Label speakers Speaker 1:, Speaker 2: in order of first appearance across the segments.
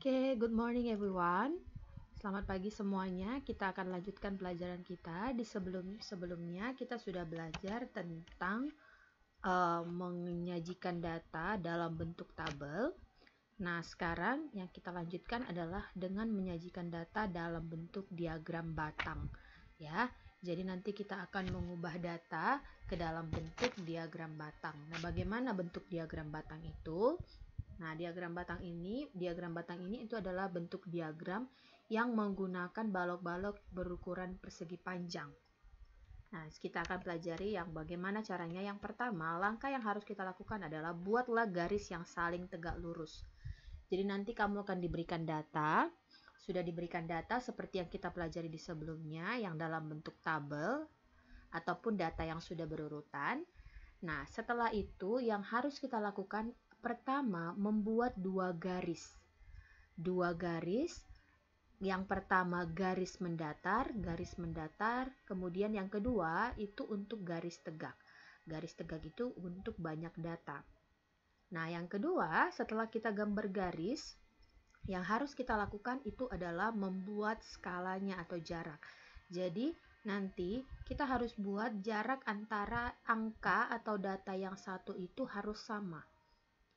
Speaker 1: Oke, good morning everyone. Selamat pagi semuanya. Kita akan lanjutkan pelajaran kita. Di sebelumnya kita sudah belajar tentang menyajikan data dalam bentuk tabel. Nah, sekarang yang kita lanjutkan adalah dengan menyajikan data dalam bentuk diagram batang. Ya, jadi nanti kita akan mengubah data ke dalam bentuk diagram batang. Nah, bagaimana bentuk diagram batang itu? Nah, diagram batang ini itu adalah bentuk diagram yang menggunakan balok-balok berukuran persegi panjang. Nah, kita akan pelajari yang bagaimana caranya. Yang pertama, langkah yang harus kita lakukan adalah buatlah garis yang saling tegak lurus. Jadi nanti kamu akan diberikan data, sudah diberikan data seperti yang kita pelajari di sebelumnya, yang dalam bentuk tabel ataupun data yang sudah berurutan. Nah, setelah itu yang harus kita lakukan pertama, membuat dua garis. Dua garis. Yang pertama garis mendatar, kemudian yang kedua itu untuk garis tegak. Garis tegak itu untuk banyak data. Nah, yang kedua, setelah kita gambar garis, yang harus kita lakukan itu adalah membuat skalanya atau jarak. Jadi, nanti kita harus buat jarak antara angka atau data yang satu itu harus sama.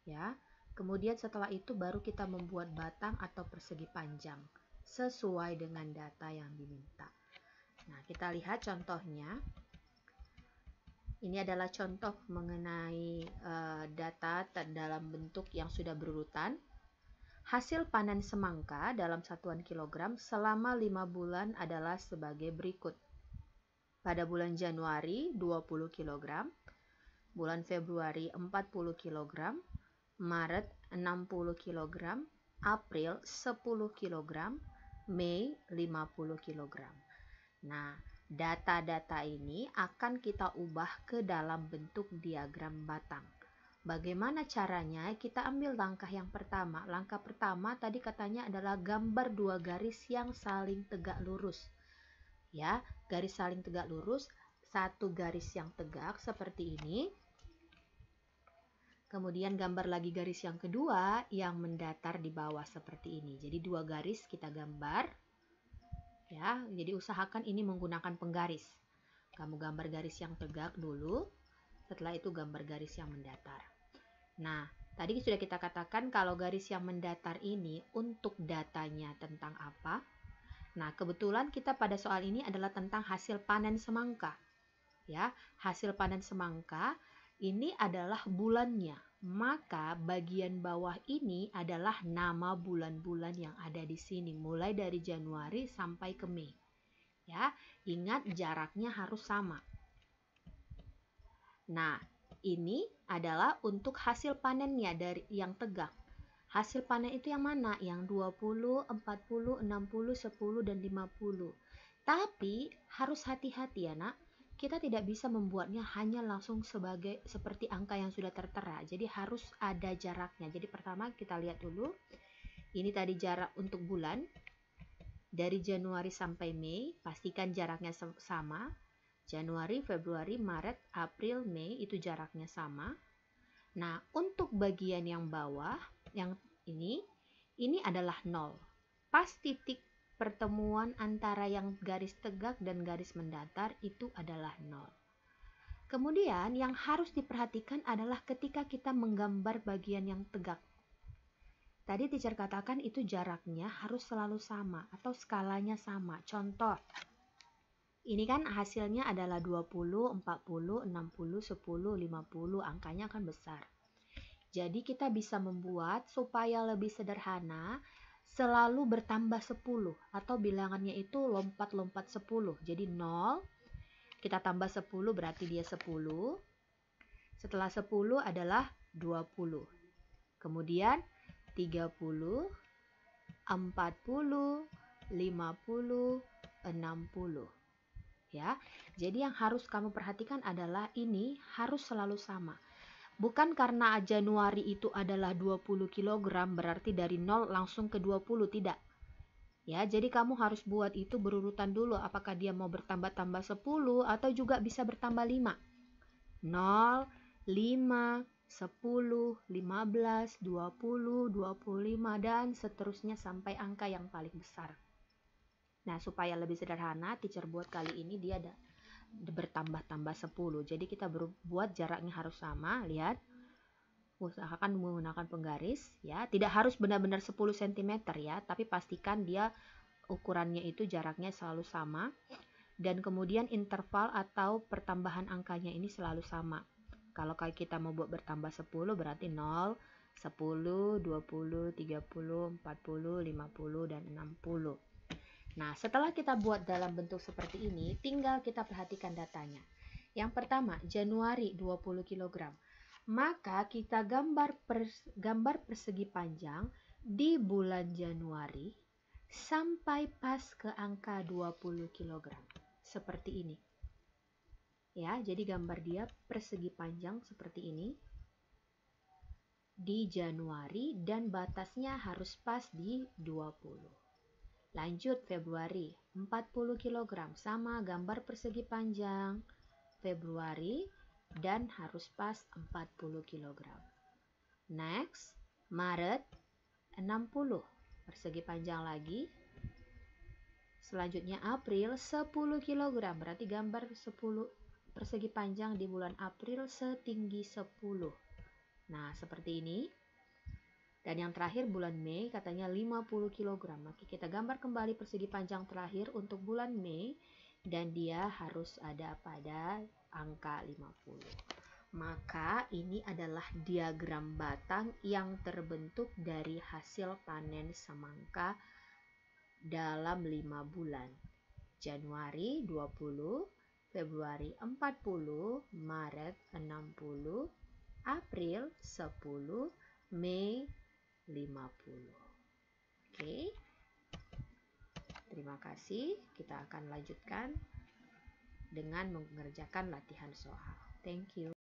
Speaker 1: Ya, kemudian setelah itu baru kita membuat batang atau persegi panjang sesuai dengan data yang diminta. Nah, kita lihat contohnya. Ini adalah contoh mengenai data dalam bentuk yang sudah berurutan. Hasil panen semangka dalam satuan kilogram selama 5 bulan adalah sebagai berikut. Pada bulan Januari 20 kg, bulan Februari 40 kg, Maret 60 kg, April 10 kg, Mei 50 kg. Nah, data-data ini akan kita ubah ke dalam bentuk diagram batang. Bagaimana caranya? Kita ambil langkah yang pertama. Langkah pertama tadi katanya adalah gambar dua garis yang saling tegak lurus. Ya, garis saling tegak lurus, satu garis yang tegak seperti ini. Kemudian gambar lagi garis yang kedua yang mendatar di bawah seperti ini. Jadi dua garis kita gambar. Ya, jadi usahakan ini menggunakan penggaris. Kamu gambar garis yang tegak dulu, setelah itu gambar garis yang mendatar. Nah, tadi sudah kita katakan kalau garis yang mendatar ini untuk datanya tentang apa? Nah, kebetulan kita pada soal ini adalah tentang hasil panen semangka. Ya, hasil panen semangka ini adalah bulannya, maka bagian bawah ini adalah nama bulan-bulan yang ada di sini, mulai dari Januari sampai ke Mei. Ya, ingat jaraknya harus sama. Nah, ini adalah untuk hasil panennya dari yang tegak. Hasil panen itu yang mana? Yang 20, 40, 60, 10, dan 50. Tapi harus hati-hati ya nak. Kita tidak bisa membuatnya hanya langsung seperti angka yang sudah tertera. Jadi harus ada jaraknya. Jadi pertama kita lihat dulu. Ini tadi jarak untuk bulan. Dari Januari sampai Mei, pastikan jaraknya sama. Januari, Februari, Maret, April, Mei itu jaraknya sama. Nah, untuk bagian yang bawah, yang ini adalah 0. Pas titik pertemuan antara yang garis tegak dan garis mendatar itu adalah 0. Kemudian yang harus diperhatikan adalah ketika kita menggambar bagian yang tegak. Tadi teacher katakan itu jaraknya harus selalu sama atau skalanya sama. Contoh, ini kan hasilnya adalah 20, 40, 60, 10, 50, angkanya akan besar. Jadi kita bisa membuat supaya lebih sederhana, selalu bertambah 10 atau bilangannya itu lompat-lompat 10. Jadi 0, kita tambah 10 berarti dia 10. Setelah 10 adalah 20. Kemudian 30, 40, 50, 60. Ya. Jadi yang harus kamu perhatikan adalah ini harus selalu sama. Bukan karena Januari itu adalah 20 kg berarti dari 0 langsung ke 20, tidak. Ya, jadi kamu harus buat itu berurutan dulu. Apakah dia mau bertambah-tambah 10 atau juga bisa bertambah 5. 0, 5, 10, 15, 20, 25, dan seterusnya sampai angka yang paling besar. Nah, supaya lebih sederhana, teacher buat kali ini dia ada bertambah-tambah 10. Jadi kita buat jaraknya harus sama, lihat. Usahakan menggunakan penggaris ya. Tidak harus benar-benar 10 cm ya, tapi pastikan dia ukurannya itu jaraknya selalu sama. Dan kemudian interval atau pertambahan angkanya ini selalu sama. Kalau kita mau buat bertambah 10 berarti 0, 10, 20, 30, 40, 50, dan 60. Nah, setelah kita buat dalam bentuk seperti ini, tinggal kita perhatikan datanya. Yang pertama, Januari 20 kg. Maka kita gambar persegi panjang di bulan Januari sampai pas ke angka 20 kg. Seperti ini. Ya, jadi gambar dia persegi panjang seperti ini di Januari dan batasnya harus pas di 20. Lanjut Februari 40 kg, sama gambar persegi panjang Februari dan harus pas 40 kg. Next, Maret 60, persegi panjang lagi. Selanjutnya April 10 kg, berarti gambar 10 persegi panjang di bulan April setinggi 10. Nah, seperti ini. Dan yang terakhir bulan Mei katanya 50 kg. Maka kita gambar kembali persegi panjang terakhir untuk bulan Mei dan dia harus ada pada angka 50. Maka ini adalah diagram batang yang terbentuk dari hasil panen semangka dalam 5 bulan. Januari 20, Februari 40, Maret 60, April 10, Mei 50. Oke. Terima kasih. Kita akan lanjutkan dengan mengerjakan latihan soal. Thank you.